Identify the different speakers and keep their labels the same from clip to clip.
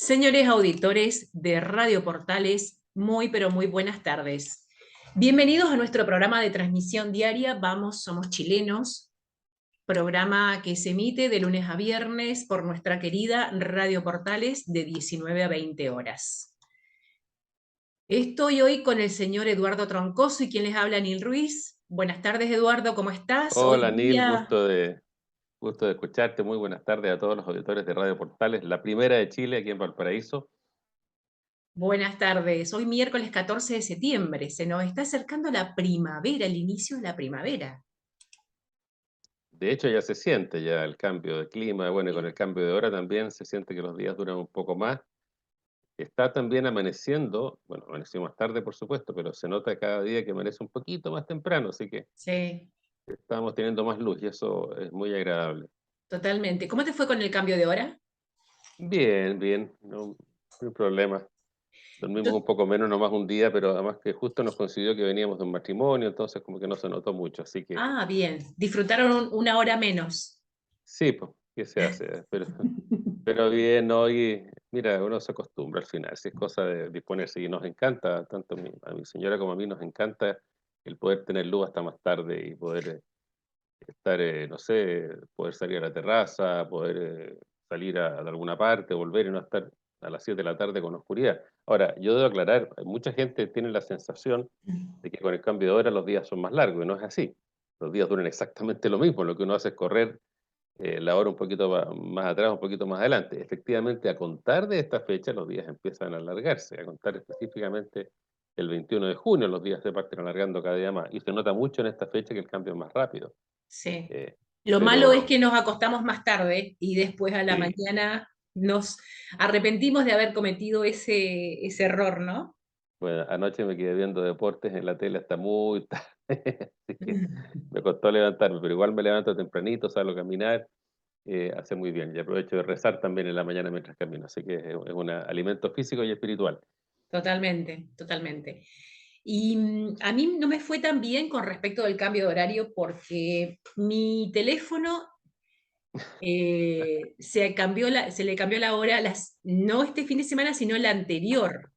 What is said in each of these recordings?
Speaker 1: Señores auditores de Radio Portales, muy pero muy buenas tardes. Bienvenidos a nuestro programa de transmisión diaria Vamos, Somos Chilenos, programa que se emite de lunes a viernes por nuestra querida Radio Portales de 19 a 20 horas. Estoy hoy con el señor Eduardo Troncoso y quien les habla, Nil Ruiz. Buenas tardes, Eduardo, ¿cómo estás? Hoy
Speaker 2: Hola Neil,
Speaker 1: día...
Speaker 2: gusto de escucharte. Muy buenas tardes a todos los auditores de Radio Portales, la primera de Chile aquí en Valparaíso.
Speaker 1: Buenas tardes. Hoy miércoles 14 de septiembre. Se nos está acercando la primavera, el inicio de la primavera.
Speaker 2: De hecho, ya se siente ya el cambio de clima, bueno, y con el cambio de hora también se siente que los días duran un poco más. Está también amaneciendo, bueno, amaneció más tarde, por supuesto, pero se nota cada día que amanece un poquito más temprano, así que
Speaker 1: Sí,
Speaker 2: estamos teniendo más luz y eso es muy agradable.
Speaker 1: totalmente. ¿Cómo te fue con el cambio de hora?
Speaker 2: Bien, bien, no hay problema. Dormimos
Speaker 1: Yo-
Speaker 2: un poco menos, nomás un día, pero además que justo nos coincidió que veníamos de un matrimonio, entonces como que no se notó mucho, así que
Speaker 1: Bien. Disfrutaron una hora menos.
Speaker 2: sí, pues, ¿qué se hace? Pero bien, ¿no? Y mira, uno se acostumbra al final, si es cosa de disponerse, y nos encanta, tanto a mi señora como a mí nos encanta el poder tener luz hasta más tarde y poder estar, no sé, poder salir a la terraza, poder salir de alguna parte, volver y no estar a las 7 de la tarde con oscuridad. Ahora, yo debo aclarar, mucha gente tiene la sensación de que con el cambio de hora los días son más largos, y no es así. Los días duran exactamente lo mismo, lo que uno hace es correr la hora un poquito más atrás, un poquito más adelante. Efectivamente, a contar de esta fecha, los días empiezan a alargarse, a contar específicamente el 21 de junio, los días se parten alargando cada día más, y se nota mucho en esta fecha que el cambio es más rápido.
Speaker 1: Sí.
Speaker 2: Eh,
Speaker 1: Lo malo es
Speaker 2: pero
Speaker 1: que nos acostamos más tarde y después a la
Speaker 2: sí,
Speaker 1: mañana nos arrepentimos de haber cometido ese error, ¿no?
Speaker 2: bueno, anoche me quedé viendo deportes en la tele hasta muy tarde, así que me costó levantarme, pero igual me levanto tempranito, salgo a caminar, hace muy bien, y aprovecho de rezar también en la mañana mientras camino, así que es un alimento físico y espiritual.
Speaker 1: Totalmente, totalmente. Y a mí no me fue tan bien con respecto del cambio de horario porque mi teléfono se le cambió la hora, no este fin de semana, sino la anterior.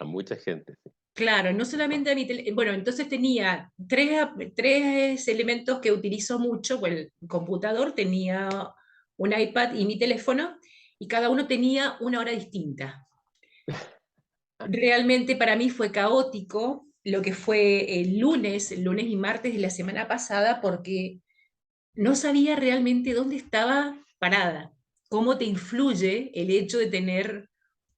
Speaker 2: A mucha gente, sí.
Speaker 1: Claro, no solamente a mi teléfono, bueno, entonces tenía tres elementos que utilizo mucho, pues el computador, tenía un iPad y mi teléfono, y cada uno tenía una hora distinta. Realmente para mí fue caótico lo que fue el lunes y martes de la semana pasada, porque no sabía realmente dónde estaba parada, cómo te influye el hecho de tener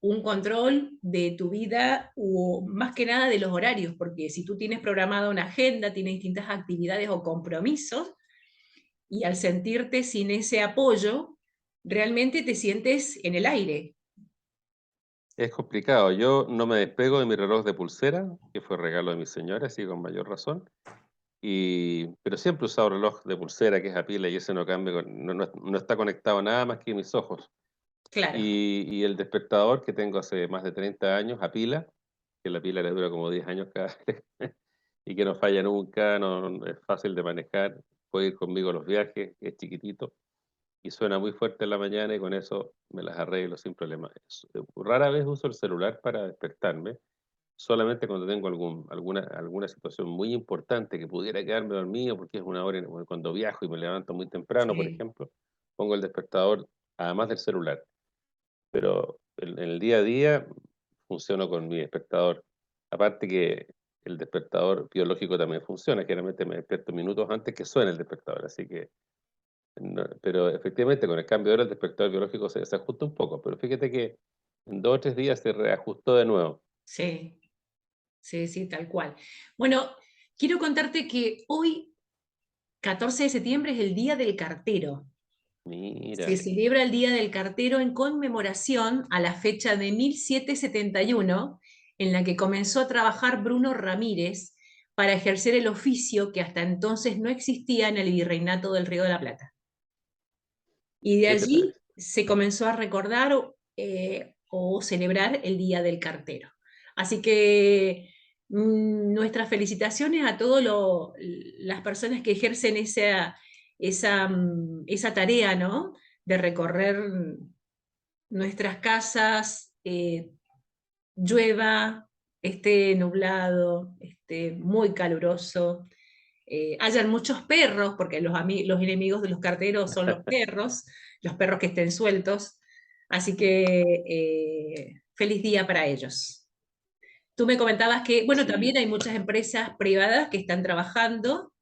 Speaker 1: un control de tu vida o más que nada de los horarios, porque si tú tienes programada una agenda, tienes distintas actividades o compromisos, y al sentirte sin ese apoyo, realmente te sientes en el aire.
Speaker 2: Es complicado. Yo no me despego de mi reloj de pulsera, que fue regalo de mi señora, así con mayor razón. Pero siempre he usado reloj de pulsera, que es a pila, y ese no cambia, no está conectado a nada más que mis ojos.
Speaker 1: Claro,
Speaker 2: Y el despertador que tengo hace más de 30 años, a pila, que la pila le dura como 10 años cada vez, y que no falla nunca, es fácil de manejar, puede ir conmigo a los viajes, es chiquitito y suena muy fuerte en la mañana y con eso me las arreglo sin problema. Rara vez uso el celular para despertarme, solamente cuando tengo alguna situación muy importante que pudiera quedarme dormido porque es una hora, cuando viajo y me levanto muy temprano, por
Speaker 1: sí.
Speaker 2: ejemplo, pongo el despertador además del celular, pero en el día a día funciono con mi despertador. Aparte que el despertador biológico también funciona, generalmente me despierto minutos antes que suene el despertador, así que no, pero efectivamente con el cambio de hora el despertador biológico se desajusta un poco, pero fíjate que en 2 o 3 días se reajustó de nuevo.
Speaker 1: Sí, sí, sí, tal cual. Bueno, quiero contarte que hoy, 14 de septiembre, es el Día del Cartero. Se
Speaker 2: Mira,
Speaker 1: celebra el Día del Cartero en conmemoración a la fecha de 1771, en la que comenzó a trabajar Bruno Ramírez para ejercer el oficio que hasta entonces no existía en el Virreinato del Río de la Plata. Y de
Speaker 2: ¿qué te
Speaker 1: allí
Speaker 2: parece?
Speaker 1: se comenzó a recordar o celebrar el Día del Cartero. Así que nuestras felicitaciones a todas las personas que ejercen esa tarea, ¿no? De recorrer nuestras casas llueva, esté nublado, esté muy caluroso, hayan muchos perros, porque los enemigos de los carteros son los perros que estén sueltos. Así que feliz día para ellos. Tú me comentabas que, bueno,
Speaker 2: Sí,
Speaker 1: también hay muchas empresas privadas que están trabajando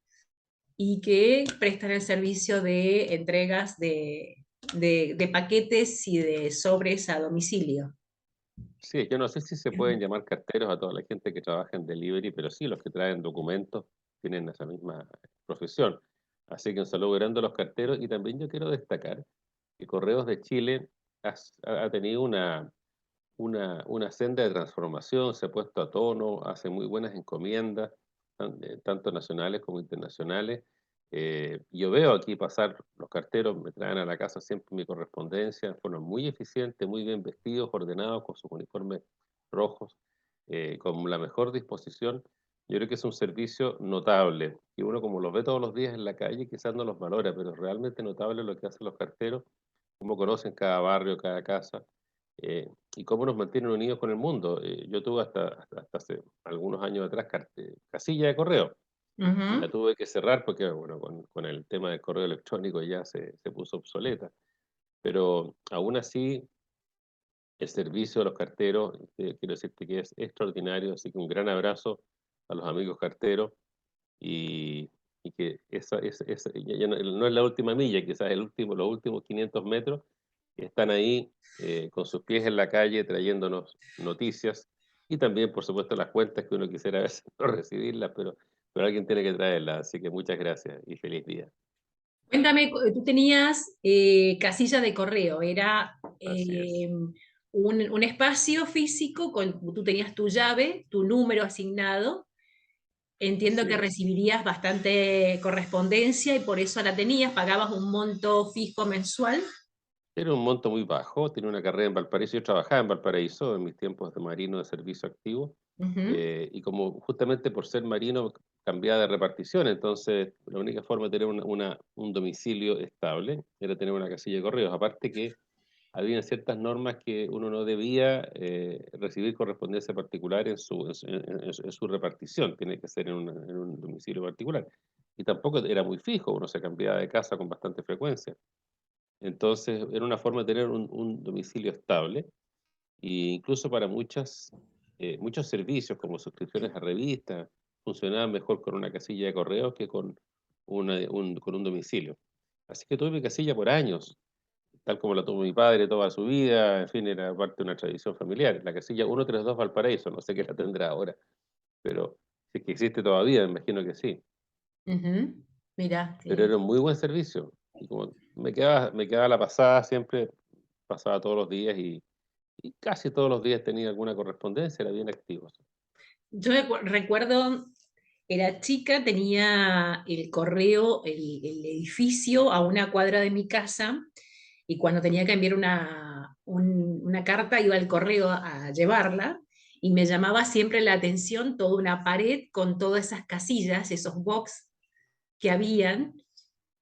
Speaker 1: y que prestan el servicio de entregas de paquetes y de sobres a domicilio.
Speaker 2: sí, yo no sé si se pueden llamar carteros a toda la gente que trabaja en delivery, pero sí, los que traen documentos tienen esa misma profesión. Así que un saludo grande a los carteros y también yo quiero destacar que Correos de Chile ha tenido una senda de transformación, se ha puesto a tono, hace muy buenas encomiendas, tanto nacionales como internacionales. Yo veo aquí pasar los carteros, me traen a la casa siempre mi correspondencia, fueron muy eficientes, muy bien vestidos, ordenados, con sus uniformes rojos, con la mejor disposición. Yo creo que es un servicio notable, y uno como los ve todos los días en la calle quizás no los valora, pero es realmente notable lo que hacen los carteros, cómo conocen cada barrio, cada casa, y cómo nos mantienen unidos con el mundo. Yo tuve hasta hace algunos años atrás casilla de correo y la
Speaker 1: Ujú.
Speaker 2: tuve que cerrar porque, bueno, con el tema del correo electrónico ya se puso obsoleta. Pero aún así, el servicio de los carteros, quiero decirte que es extraordinario, así que un gran abrazo a los amigos carteros y que ya no es la última milla, quizás los últimos 500 metros están ahí con sus pies en la calle trayéndonos noticias y también, por supuesto, las cuentas que uno quisiera a veces no recibirlas, pero alguien tiene que traerlas. Así que muchas gracias y feliz día.
Speaker 1: Cuéntame, tú tenías casilla de correo, era
Speaker 2: Así es.
Speaker 1: un espacio físico, tú tenías tu llave, tu número asignado. Entiendo
Speaker 2: Así
Speaker 1: que
Speaker 2: es.
Speaker 1: recibirías bastante correspondencia y por eso la tenías, pagabas un monto fijo mensual.
Speaker 2: Era un monto muy bajo, tenía una carrera en Valparaíso, yo trabajaba en Valparaíso en mis tiempos de marino de servicio activo,
Speaker 1: Ujú,
Speaker 2: y como justamente por ser marino cambiaba de repartición, entonces la única forma de tener un domicilio estable era tener una casilla de correos, aparte que había ciertas normas que uno no debía recibir correspondencia particular en su repartición, tiene que ser en un domicilio particular, y tampoco era muy fijo, uno se cambiaba de casa con bastante frecuencia. Entonces, era una forma de tener un domicilio estable, e incluso para muchos servicios como suscripciones a revistas, funcionaban mejor con una casilla de correo que con un domicilio. Así que tuve mi casilla por años, tal como la tuvo mi padre toda su vida, en fin, era parte de una tradición familiar. La casilla 132 Valparaíso, no sé qué la tendrá ahora, pero si es que existe todavía, me imagino que sí.
Speaker 1: ujú. Mira,
Speaker 2: Pero era un muy buen servicio. Y como me quedaba la pasada siempre, pasaba todos los días y casi todos los días tenía alguna correspondencia, era bien activo.
Speaker 1: yo recuerdo, era chica, tenía el correo, el edificio a una cuadra de mi casa, y cuando tenía que enviar una carta iba al correo a llevarla, y me llamaba siempre la atención toda una pared con todas esas casillas, esos box que habían.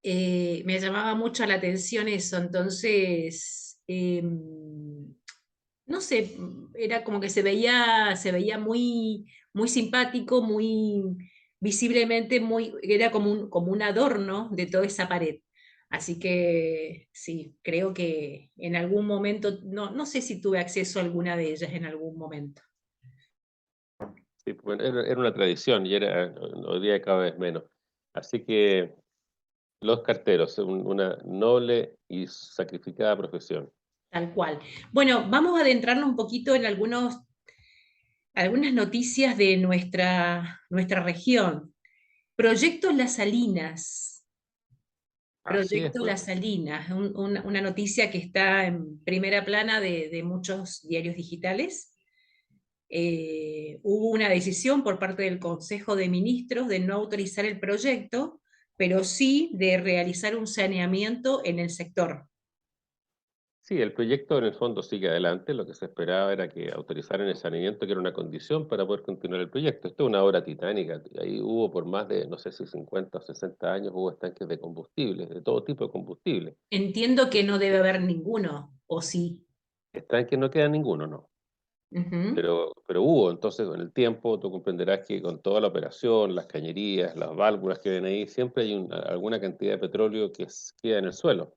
Speaker 1: Me llamaba mucho la atención eso, entonces, no sé, era como que se veía muy, muy simpático, muy visiblemente, era como un adorno de toda esa pared. Así que sí, creo que en algún momento, no sé si tuve acceso a alguna de ellas en algún momento.
Speaker 2: Sí, bueno, era una tradición y hoy día cada vez menos. Así que los carteros, una noble y sacrificada profesión.
Speaker 1: Tal cual. Bueno, vamos a adentrarnos un poquito en algunas noticias de nuestra región. Proyecto Las Salinas.
Speaker 2: Así es,
Speaker 1: Proyecto
Speaker 2: pues.
Speaker 1: Las Salinas, una noticia que está en primera plana de muchos diarios digitales. Hubo una decisión por parte del Consejo de Ministros de no autorizar el proyecto, pero sí de realizar un saneamiento en el sector.
Speaker 2: Sí, el proyecto en el fondo sigue adelante. Lo que se esperaba era que autorizaran el saneamiento, que era una condición para poder continuar el proyecto. Esto es una obra titánica. Ahí hubo por más de, no sé si 50 o 60 años, hubo estanques de combustible, de todo tipo de combustible.
Speaker 1: Entiendo que no debe haber ninguno, o sí.
Speaker 2: Estanques no queda ninguno, no.
Speaker 1: Ujú.
Speaker 2: Pero hubo, entonces, con el tiempo, tú comprenderás que con toda la operación, las cañerías, las válvulas que ven ahí, siempre hay alguna cantidad de petróleo que queda en el suelo.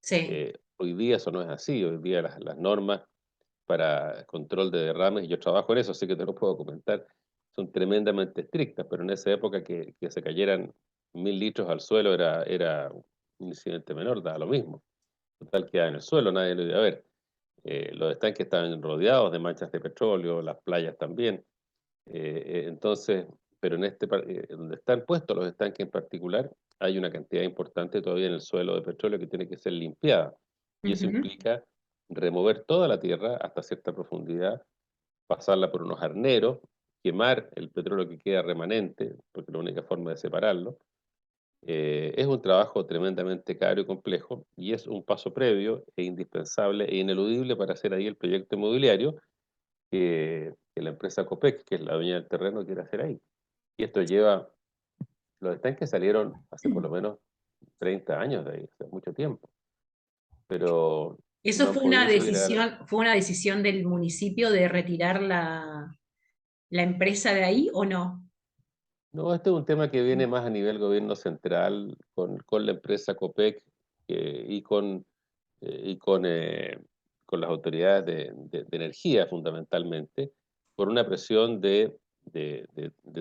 Speaker 1: Sí.
Speaker 2: Hoy día eso no es así, hoy día las normas para control de derrames, y yo trabajo en eso, así que te lo puedo comentar, son tremendamente estrictas, pero en esa época que se cayeran 1000 litros al suelo era un incidente menor, daba lo mismo. Total, quedaba en el suelo, nadie lo iba a ver. Los estanques estaban rodeados de manchas de petróleo, las playas también. Entonces, pero donde están puestos los estanques en particular, hay una cantidad importante todavía en el suelo de petróleo que tiene que ser limpiada. Y eso
Speaker 1: Ujú.
Speaker 2: implica remover toda la tierra hasta cierta profundidad, pasarla por unos arneros, quemar el petróleo que queda remanente, porque es la única forma de separarlo. Es un trabajo tremendamente caro y complejo, y es un paso previo e indispensable e ineludible para hacer ahí el proyecto inmobiliario que la empresa Copec, que es la dueña del terreno, quiere hacer ahí. Y esto lleva, los estanques salieron hace por lo menos 30 años de ahí, hace mucho tiempo, pero
Speaker 1: ¿Eso
Speaker 2: no han podido subir a...
Speaker 1: fue una decisión del municipio de retirar la empresa de ahí o no?
Speaker 2: No, este es un tema que viene más a nivel gobierno central, con la empresa Copec y con las autoridades de energía fundamentalmente, por una presión de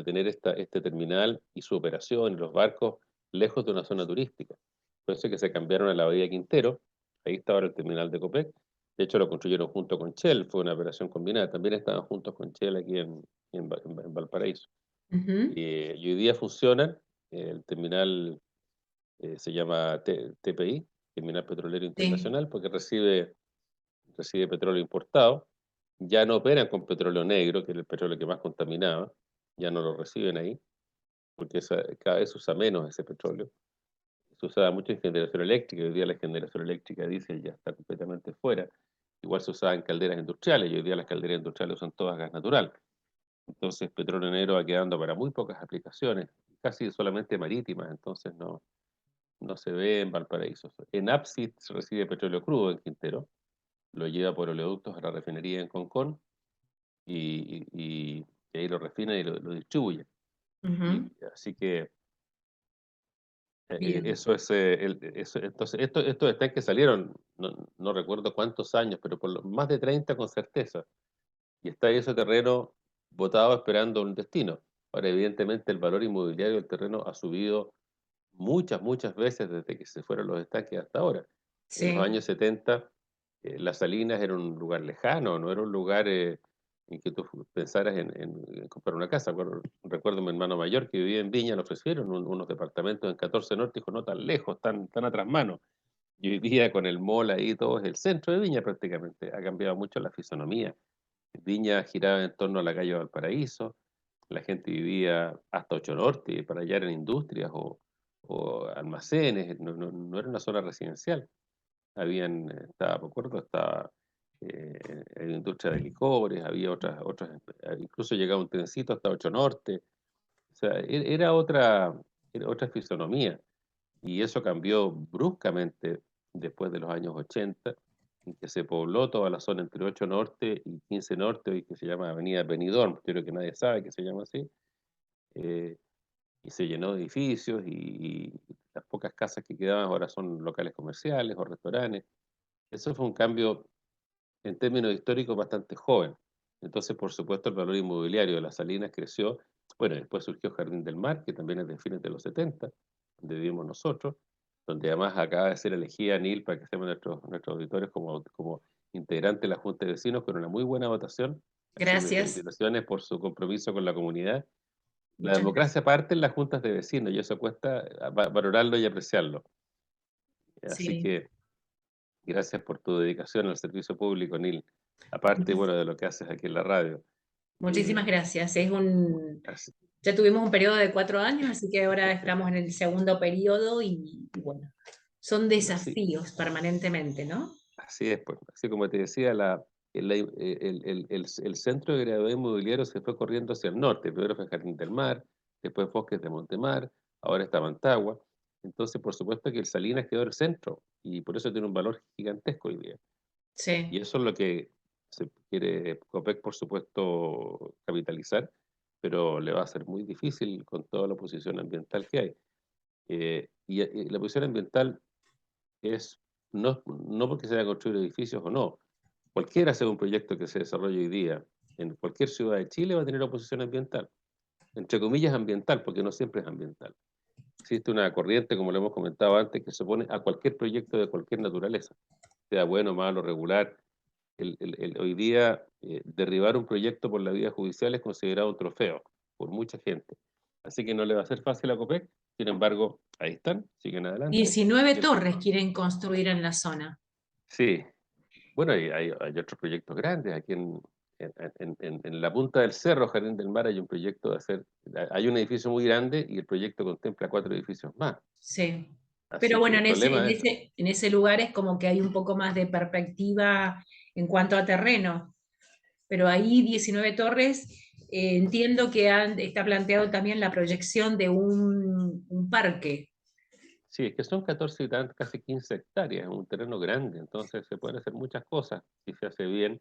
Speaker 2: tener este terminal y su operación y los barcos lejos de una zona turística. Por eso es que se cambiaron a la Bahía Quintero, ahí está ahora el terminal de Copec, de hecho lo construyeron junto con Shell, fue una operación combinada, también estaban juntos con Shell aquí en Valparaíso.
Speaker 1: Ujú.
Speaker 2: Y hoy día funcionan, el terminal se llama TPI, Terminal Petrolero
Speaker 1: Sí.
Speaker 2: Internacional, porque recibe petróleo importado. Ya no operan con petróleo negro, que es el petróleo que más contaminaba, ya no lo reciben ahí, porque cada vez se usa menos ese petróleo. Se usaba mucho en generación eléctrica, y hoy día la generación eléctrica diésel ya está completamente fuera. Igual se usaba en calderas industriales, y hoy día las calderas industriales usan todas gas natural. Entonces, petróleo negro va quedando para muy pocas aplicaciones, casi solamente marítimas, entonces no se ve en Valparaíso. En Apsit se recibe petróleo crudo en Quintero, lo lleva por oleoductos a la refinería en Concón y ahí lo refinan y lo distribuyen.
Speaker 1: Ujú.
Speaker 2: Así que
Speaker 1: Bien.
Speaker 2: eso es, entonces, estos estanques salieron, no recuerdo cuántos años, pero más de 30 con certeza. Y está ahí ese terreno botado esperando un destino. Ahora, evidentemente, el valor inmobiliario del terreno ha subido muchas veces desde que se fueron los estanques hasta ahora. En los
Speaker 1: Sí.
Speaker 2: años 70, Las Salinas era un lugar lejano, no era un lugar en que tú pensaras en comprar una casa. Recuerdo a mi hermano mayor que vivía en Viña, le ofrecieron unos departamentos en 14 Norte, dijo, no tan lejos, tan atrás mano. Yo vivía con el mall ahí, todo es el centro de Viña prácticamente. Ha cambiado mucho la fisonomía. Viña giraba en torno a la calle Valparaíso, la gente vivía hasta Ocho Norte, para allá eran industrias o almacenes, no era una zona residencial. Me acuerdo, estaba industria de licores, había incluso llegaba un trencito hasta Ocho Norte, o sea, era otra fisonomía. Y eso cambió bruscamente después de los años 80, en que se pobló toda la zona entre 8 Norte y 15 Norte, hoy que se llama Avenida Benidorm, creo que nadie sabe que se llama así, eh, y se llenó de edificios y las pocas casas que quedaban ahora son locales comerciales o restaurantes. Eso fue un cambio en términos históricos bastante joven. Entonces, por supuesto, el valor inmobiliario de Las Salinas creció. Bueno, después surgió Jardín del Mar, que también es de fines de los 70, donde vivimos nosotros, donde además acaba de ser elegida NIL para que seamos nuestros auditores como integrante de la Junta de Vecinos con una muy buena votación. Así que
Speaker 1: Gracias.
Speaker 2: felicitaciones por su compromiso con la comunidad. La
Speaker 1: Muchas gracias.
Speaker 2: democracia parte en las juntas de vecinos y eso cuesta valorarlo y apreciarlo. Así
Speaker 1: Sí.
Speaker 2: que gracias por tu dedicación al servicio público, Nil. Aparte,
Speaker 1: Muchis-
Speaker 2: bueno, de lo que haces aquí en la radio.
Speaker 1: Muchísimas
Speaker 2: Eh,
Speaker 1: gracias.
Speaker 2: así,
Speaker 1: Ya tuvimos un periodo de 4 años, así que ahora estamos en el segundo periodo y bueno, son
Speaker 2: así,
Speaker 1: desafíos permanentemente, ¿no?
Speaker 2: así es, pues. Así como te decía, el centro de gravedad inmobiliario se fue corriendo hacia el norte. Primero fue Jardín del Mar, después Bosques de Montemar, ahora está Mantagua. Entonces, por supuesto que el Salinas quedó el centro y por eso tiene un valor gigantesco hoy día. Y
Speaker 1: sí.
Speaker 2: eso es lo que se quiere COPEC, por supuesto, capitalizar, pero le va a ser muy difícil con toda la posición ambiental que hay. Y la posición ambiental es no porque se vayan a construir edificios o no. Cualquiera sea un proyecto que se desarrolle hoy día en cualquier ciudad de Chile va a tener oposición ambiental, entre comillas ambiental, porque no siempre es ambiental. Existe una corriente, como lo hemos comentado antes, que se opone a cualquier proyecto de cualquier naturaleza, sea bueno, malo, regular. Hoy día, derribar un proyecto por la vía judicial es considerado un trofeo por mucha gente. Así que no le va a ser fácil a COPEC, sin embargo, ahí están, siguen adelante.
Speaker 1: 19
Speaker 2: Y
Speaker 1: torres quieren construir en la zona.
Speaker 2: sí, bueno, hay otros proyectos grandes. Aquí en la punta del cerro, Jardín del Mar, hay un proyecto de hacer, hay un edificio muy grande y el proyecto contempla 4 edificios más.
Speaker 1: Sí. Pero
Speaker 2: Así que
Speaker 1: bueno,
Speaker 2: el problema es,
Speaker 1: en ese lugar es como que hay un poco más de perspectiva en cuanto a terreno. Pero ahí 19 torres, entiendo que está planteado también la proyección de un parque.
Speaker 2: sí, es que son 14 y tantas, casi 15 hectáreas, un terreno grande, entonces se pueden hacer muchas cosas si se hace bien.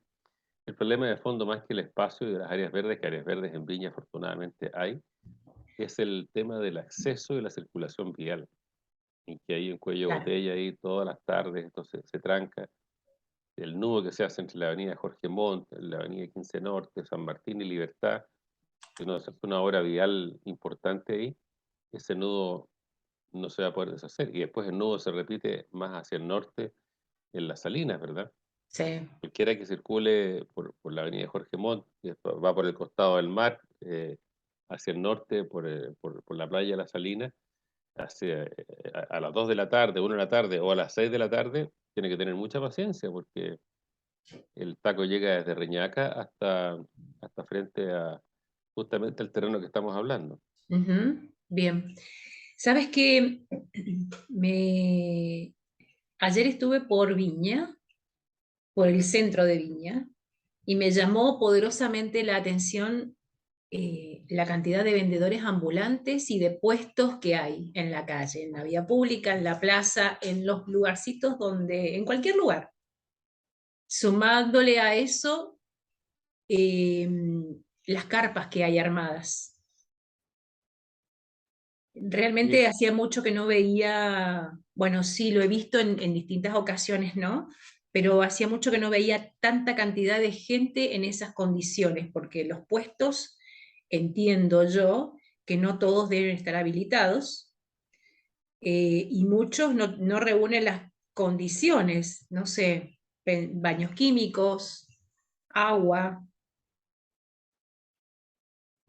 Speaker 2: El problema de fondo, más que el espacio y de las áreas verdes, que áreas verdes en Viña afortunadamente hay, es el tema del acceso y la circulación vial, y que hay un cuello de
Speaker 1: Claro.
Speaker 2: botella ahí todas las tardes, entonces se tranca. El nudo que se hace entre la avenida Jorge Montt, la avenida 15 Norte, San Martín y Libertad, que no es una obra vial importante ahí, ese nudo no se va a poder deshacer. Y después el nudo se repite más hacia el norte en Las Salinas, ¿verdad?
Speaker 1: Sí.
Speaker 2: Cualquiera que circule por la avenida Jorge Montt, y después va por el costado del mar, hacia el norte, por la playa de Las Salinas, hacia, a las 2 de la tarde, 1 de la tarde o a las 6 de la tarde, tiene que tener mucha paciencia porque el taco llega desde Reñaca hasta frente a justamente el terreno que estamos hablando.
Speaker 1: Ujú. Bien. ¿Sabes qué? Me... Ayer estuve por Viña, por el centro de Viña, y me llamó poderosamente la atención la cantidad de vendedores ambulantes y de puestos que hay en la calle, en la vía pública, en la plaza, en los lugarcitos donde, en cualquier lugar. Sumándole a eso eh, las carpas que hay armadas.
Speaker 2: Y
Speaker 1: Realmente hacía mucho que no veía, bueno, sí, lo he visto en distintas ocasiones, ¿no? Pero hacía mucho que no veía tanta cantidad de gente en esas condiciones, porque los puestos, entiendo yo, que no todos deben estar habilitados, y muchos no reúnen las condiciones, no sé, baños químicos, agua.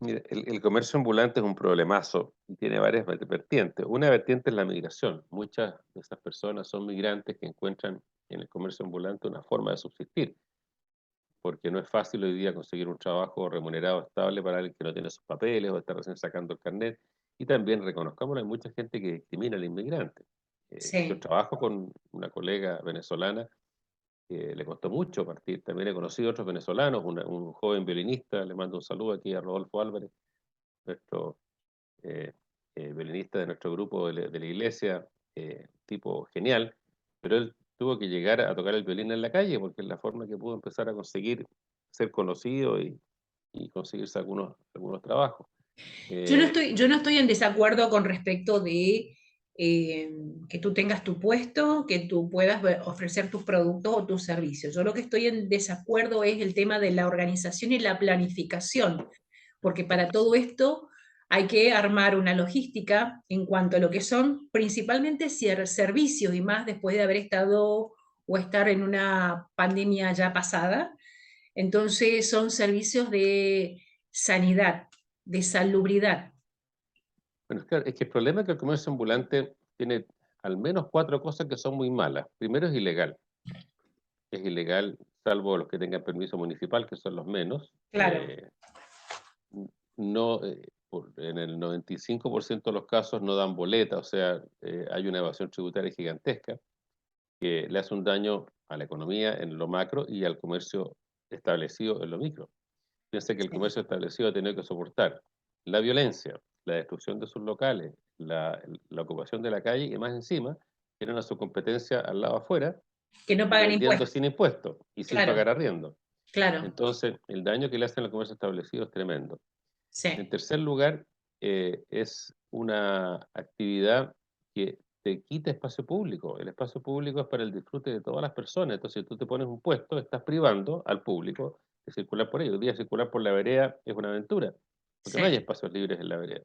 Speaker 2: mira, el comercio ambulante es un problemazo y tiene varias vertientes. Una vertiente es la migración. Muchas de esas personas son migrantes que encuentran en el comercio ambulante una forma de subsistir, porque no es fácil hoy día conseguir un trabajo remunerado estable para alguien que no tiene sus papeles o está recién sacando el carnet. Y también reconozcamos, hay mucha gente que discrimina al inmigrante. Yo
Speaker 1: Sí.
Speaker 2: trabajo con una colega venezolana que le costó mucho partir. También he conocido otros venezolanos, un joven violinista, le mando un saludo aquí a Rodolfo Álvarez, nuestro eh, violinista de nuestro grupo de la iglesia, tipo genial, pero él tuvo que llegar a tocar el violín en la calle porque es la forma que pudo empezar a conseguir ser conocido y conseguirse algunos trabajos. Eh,
Speaker 1: Yo no estoy en desacuerdo con respecto de que tú tengas tu puesto, que tú puedas ofrecer tus productos o tus servicios. Yo lo que estoy en desacuerdo es el tema de la organización y la planificación, porque para todo esto hay que armar una logística en cuanto a lo que son principalmente servicios y más después de haber estado o estar en una pandemia ya pasada. Entonces son servicios de sanidad, de salubridad.
Speaker 2: bueno, claro, es que el problema es que el comercio ambulante tiene al menos 4 cosas que son muy malas. Primero, es ilegal. Es ilegal, salvo los que tengan permiso municipal, que son los menos.
Speaker 1: Claro,
Speaker 2: No, en el 95% de los casos no dan boleta, o sea, hay una evasión tributaria gigantesca que le hace un daño a la economía en lo macro y al comercio establecido en lo micro. Piensa que el
Speaker 1: sí,
Speaker 2: comercio establecido ha tenido que soportar la violencia, la destrucción de sus locales, la ocupación de la calle y más encima tienen a su competencia al lado afuera
Speaker 1: Que no pagan
Speaker 2: vendiendo
Speaker 1: impuestos.
Speaker 2: sin impuestos y sin
Speaker 1: Claro,
Speaker 2: pagar arriendo.
Speaker 1: claro,
Speaker 2: Entonces, el daño que le hacen al comercio establecido es tremendo. En
Speaker 1: sí,
Speaker 2: tercer lugar, es una actividad que te quita espacio público. El espacio público es para el disfrute de todas las personas. Entonces, si tú te pones un puesto, estás privando al público de circular por ahí. Hoy día circular por la vereda es una aventura, porque no hay
Speaker 1: sí.
Speaker 2: espacios libres en la vereda.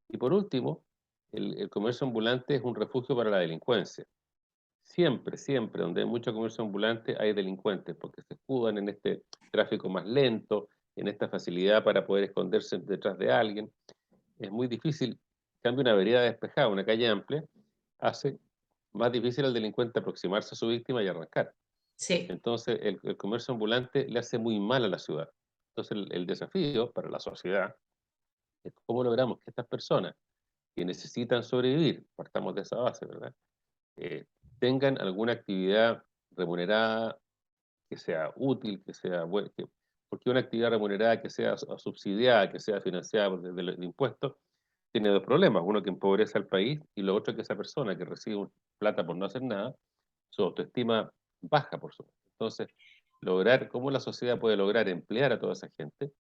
Speaker 2: Y por último, el comercio ambulante es un refugio para la delincuencia. Siempre, siempre, donde hay mucho comercio ambulante hay delincuentes, porque se escudan en este tráfico más lento, en esta facilidad para poder esconderse detrás de alguien. Es muy difícil. En cambio, una vereda despejada, una calle amplia, hace más difícil al delincuente aproximarse a su víctima y arrancar.
Speaker 1: Sí.
Speaker 2: Entonces, el comercio ambulante le hace muy mal a la ciudad. Entonces, el desafío para la sociedad es cómo logramos que estas personas que necesitan sobrevivir, partamos de esa base, ¿verdad? eh, tengan alguna actividad remunerada que sea útil, que sea buena, porque una actividad remunerada que sea subsidiada, que sea financiada desde los impuestos, tiene dos problemas. Uno, que empobrece al país, y lo otro, que esa persona que recibe plata por no hacer nada, su autoestima baja, por supuesto. Entonces, lograr, cómo la sociedad puede lograr emplear a toda esa gente,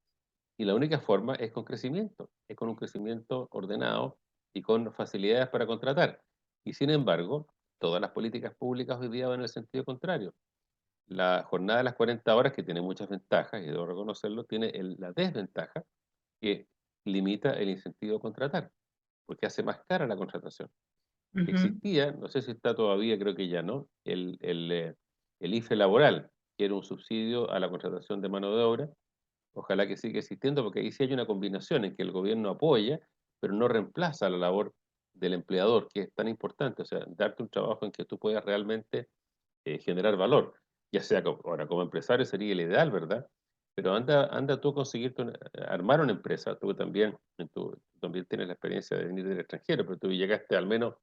Speaker 2: y la única forma es con crecimiento, es con un crecimiento ordenado y con facilidades para contratar. Y sin embargo, todas las políticas públicas hoy día van en el sentido contrario. La jornada de las 40 horas, que tiene muchas ventajas, y debo reconocerlo, tiene la desventaja que limita el incentivo a contratar, porque hace más cara la contratación.
Speaker 1: Ujú.
Speaker 2: Existía, no sé si está todavía, creo que ya no, el IFE laboral, que era un subsidio a la contratación de mano de obra. Ojalá que siga existiendo, porque ahí sí hay una combinación en que el gobierno apoya, pero no reemplaza la labor del empleador, que es tan importante. O sea, darte un trabajo en que tú puedas realmente generar valor, ya sea ahora como empresario sería el ideal, ¿verdad? Pero anda tú a conseguirte armar una empresa. Tú también tienes la experiencia de venir del extranjero, pero tú llegaste al menos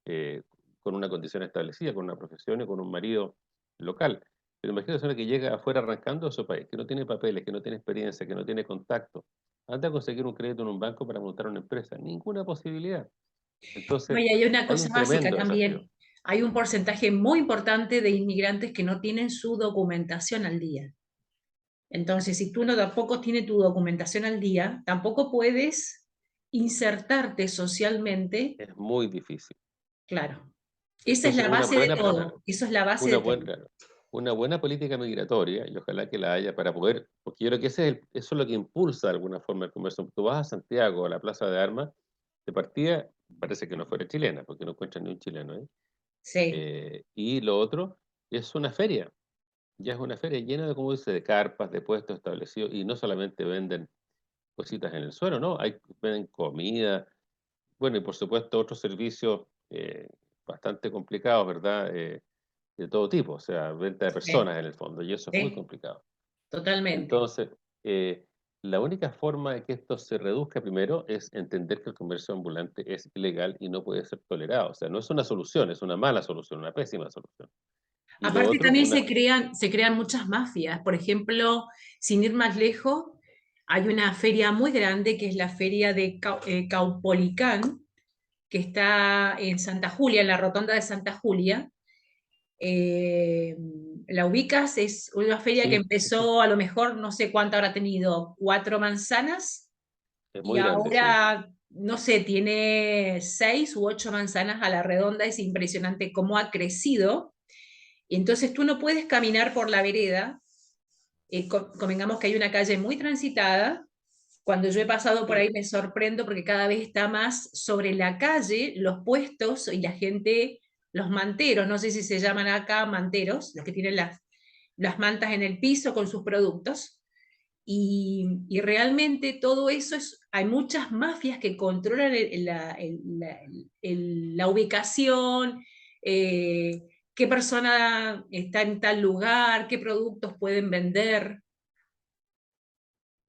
Speaker 2: eh, con una condición establecida, con una profesión y con un marido local. Pero imagínate una que llega afuera arrancando a su país, que no tiene papeles, que no tiene experiencia, que no tiene contacto. Anda a conseguir un crédito en un banco para montar una empresa. Ninguna posibilidad.
Speaker 1: No,
Speaker 2: Entonces,
Speaker 1: y hay una
Speaker 2: hay
Speaker 1: cosa
Speaker 2: un
Speaker 1: básica
Speaker 2: tremendo desafío.
Speaker 1: también. Hay un porcentaje muy importante de inmigrantes que no tienen su documentación al día. Entonces, si tú no tampoco tienes tu documentación al día, tampoco puedes insertarte socialmente.
Speaker 2: Es muy difícil.
Speaker 1: Claro. Esa es
Speaker 2: Entonces,
Speaker 1: la base de todo. Eso es la base
Speaker 2: una
Speaker 1: de todo.
Speaker 2: buena, una buena política migratoria, y ojalá que la haya para poder, porque yo creo que eso es lo que impulsa de alguna forma el comercio. Tú vas a Santiago, a la Plaza de Armas, de partida, parece que no fuera chilena, porque no encuentran ni un chileno, ¿eh?
Speaker 1: Sí,
Speaker 2: Y lo otro, es una feria, ya es una feria llena de, como dice, de carpas, de puestos establecidos, y no solamente venden cositas en el suelo, ¿no? Venden comida, bueno, y por supuesto otros servicios bastante complicados, ¿verdad? De todo tipo, o sea, venta de
Speaker 1: sí,
Speaker 2: personas en el fondo, y eso es muy
Speaker 1: sí,
Speaker 2: complicado.
Speaker 1: totalmente.
Speaker 2: Entonces, la única forma de que esto se reduzca primero es entender que el comercio ambulante es ilegal y no puede ser tolerado. O sea, no es una solución, es una mala solución, una pésima solución. Y lo
Speaker 1: Aparte
Speaker 2: otro,
Speaker 1: también se crean muchas mafias. Por ejemplo, sin ir más lejos, hay una feria muy grande que es la feria de Caupolicán, que está en Santa Julia, en la rotonda de Santa Julia. Eh, ¿La ubicas? Es una feria que
Speaker 2: sí, sí, sí,
Speaker 1: empezó a lo mejor, no sé cuánto habrá tenido, 4 manzanas,
Speaker 2: es
Speaker 1: y
Speaker 2: muy grande, sí.
Speaker 1: ahora, no sé, tiene 6 u 8 manzanas a la redonda. Es impresionante cómo ha crecido. Y entonces tú no puedes caminar por la vereda. Convengamos que hay una calle muy transitada. Cuando yo he pasado por
Speaker 2: Sí.
Speaker 1: ahí me sorprendo porque cada vez está más sobre la calle los puestos y la gente, los manteros, no sé si se llaman acá manteros, los que tienen las mantas en el piso con sus productos. Y realmente todo eso hay muchas mafias que controlan la ubicación, eh, qué persona está en tal lugar, qué productos pueden vender.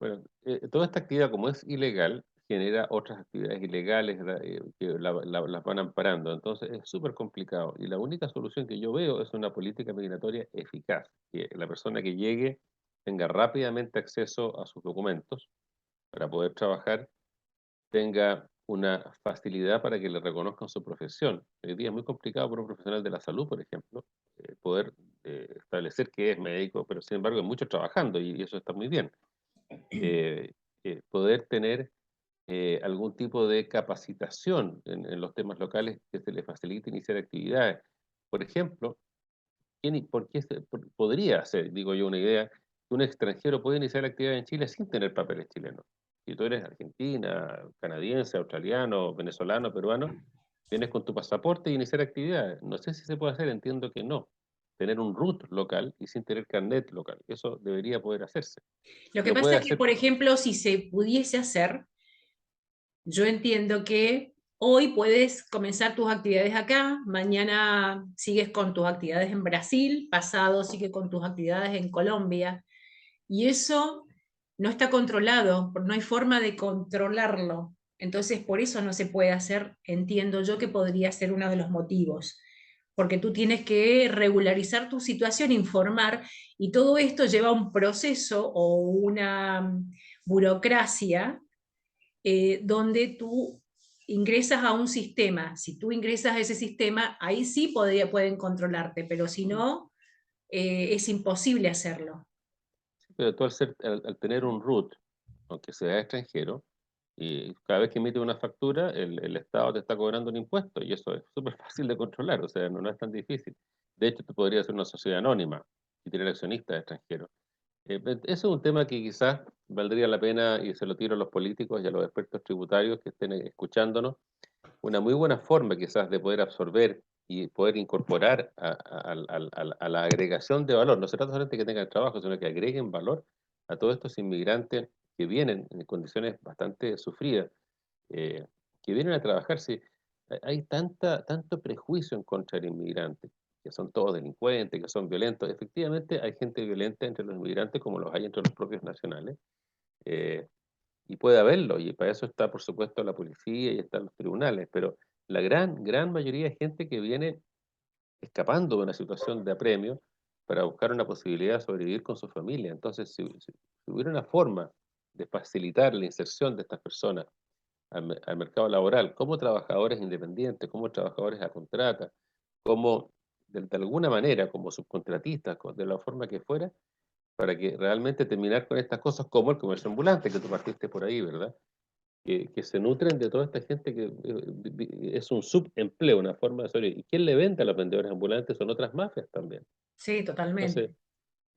Speaker 2: Bueno, toda esta actividad, como es ilegal, genera otras actividades ilegales, ¿verdad? Que las van amparando. Entonces es súper complicado. Y la única solución que yo veo es una política migratoria eficaz, que la persona que llegue tenga rápidamente acceso a sus documentos para poder trabajar, tenga una facilidad para que le reconozcan su profesión. Hoy día es muy complicado para un profesional de la salud, por ejemplo, poder establecer que es médico, pero sin embargo hay muchos trabajando y eso está muy bien. Eh, Poder tener algún tipo de capacitación en los temas locales que se le facilite iniciar actividades. Por ejemplo, ¿por qué podría ser, digo yo, una idea, que un extranjero puede iniciar actividad en Chile sin tener papeles chilenos? Si tú eres argentina, canadiense, australiano, venezolano, peruano, vienes con tu pasaporte y iniciar actividades. No sé si se puede hacer, entiendo que no. Tener un root local y sin tener carnet local. Eso debería poder hacerse.
Speaker 1: Lo que
Speaker 2: Lo
Speaker 1: pasa
Speaker 2: puede
Speaker 1: es que,
Speaker 2: hacer.
Speaker 1: por ejemplo, si se pudiese hacer, yo entiendo que hoy puedes comenzar tus actividades acá, mañana sigues con tus actividades en Brasil, pasado sigue con tus actividades en Colombia, y eso no está controlado, no hay forma de controlarlo. Entonces, por eso no se puede hacer, entiendo yo que podría ser uno de los motivos, porque tú tienes que regularizar tu situación, informar, y todo esto lleva un proceso o una burocracia donde tú ingresas a un sistema. Si tú ingresas a ese sistema, ahí sí pueden controlarte, pero si no, es imposible hacerlo.
Speaker 2: Pero tú al tener un root, aunque sea extranjero, y cada vez que emite una factura, el Estado te está cobrando un impuesto, y eso es súper fácil de controlar, o sea, no es tan difícil. De hecho, tú podrías ser una sociedad anónima y tener accionistas extranjeros. Eso es un tema que quizás valdría la pena, y se lo tiro a los políticos y a los expertos tributarios que estén escuchándonos, una muy buena forma quizás de poder absorber y poder incorporar a la agregación de valor. No se trata solamente de que tengan trabajo, sino que agreguen valor a todos estos inmigrantes que vienen en condiciones bastante sufridas, eh, que vienen a trabajar. Sí, hay tanto prejuicio en contra del inmigrante, que son todos delincuentes, que son violentos. Efectivamente, hay gente violenta entre los inmigrantes como los hay entre los propios nacionales. eh, y puede haberlo, y para eso está, por supuesto, la policía y están los tribunales, pero la gran mayoría de gente que viene escapando de una situación de apremio para buscar una posibilidad de sobrevivir con su familia. Entonces, si hubiera una forma de facilitar la inserción de estas personas al mercado laboral como trabajadores independientes, como trabajadores a contrata, como de alguna manera, como subcontratistas, de la forma que fuera, para que realmente terminar con estas cosas como el comercio ambulante, que tú partiste por ahí, ¿verdad? Que se nutren de toda esta gente que es un subempleo, una forma de sobrevivir. ¿Y quién le vende a los vendedores ambulantes? Son otras mafias también.
Speaker 1: Sí,
Speaker 2: Entonces,
Speaker 1: totalmente.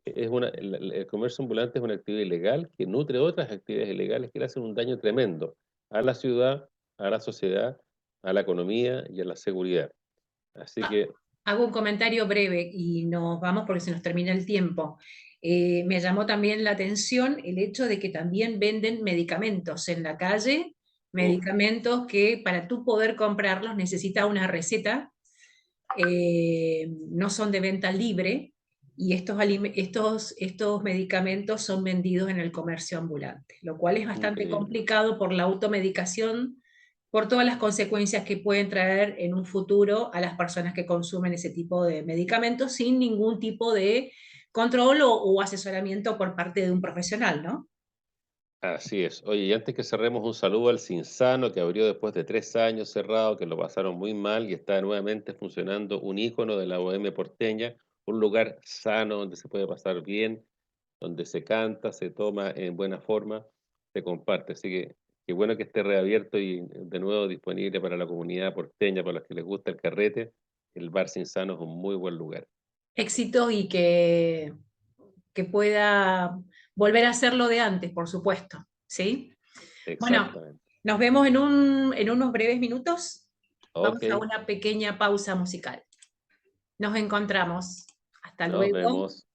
Speaker 2: el comercio ambulante es una actividad ilegal que nutre otras actividades ilegales que le hacen un daño tremendo a la ciudad, a la sociedad, a la economía y a la seguridad. Así
Speaker 1: Ah,
Speaker 2: que,
Speaker 1: hago un comentario breve y nos vamos porque se nos termina el tiempo. Me llamó también la atención el hecho de que también venden medicamentos en la calle,
Speaker 2: uf,
Speaker 1: medicamentos que para tú poder comprarlos necesitas una receta, no son de venta libre y estos medicamentos son vendidos en el comercio ambulante, lo cual es bastante
Speaker 2: increíble.
Speaker 1: complicado por la automedicación, por todas las consecuencias que pueden traer en un futuro a las personas que consumen ese tipo de medicamentos sin ningún tipo de control o asesoramiento por parte de un profesional, ¿no?
Speaker 2: Así es. Oye, y antes que cerremos, un saludo al Cinsano, que abrió después de 3 años cerrado, que lo pasaron muy mal y está nuevamente funcionando, un ícono de la bohemia porteña, un lugar sano donde se puede pasar bien, donde se canta, se toma en buena forma, se comparte. Así que qué bueno que esté reabierto y de nuevo disponible para la comunidad porteña, para los que les gusta el carrete. El Bar Cinsano es un muy buen lugar.
Speaker 1: Éxitos y que pueda volver a ser lo de antes, por supuesto, ¿sí? Bueno,
Speaker 2: Exactamente.
Speaker 1: nos vemos en unos breves minutos.
Speaker 2: Ok,
Speaker 1: Vamos a una pequeña pausa musical. Nos encontramos. Hasta
Speaker 2: nos
Speaker 1: luego.
Speaker 2: vemos.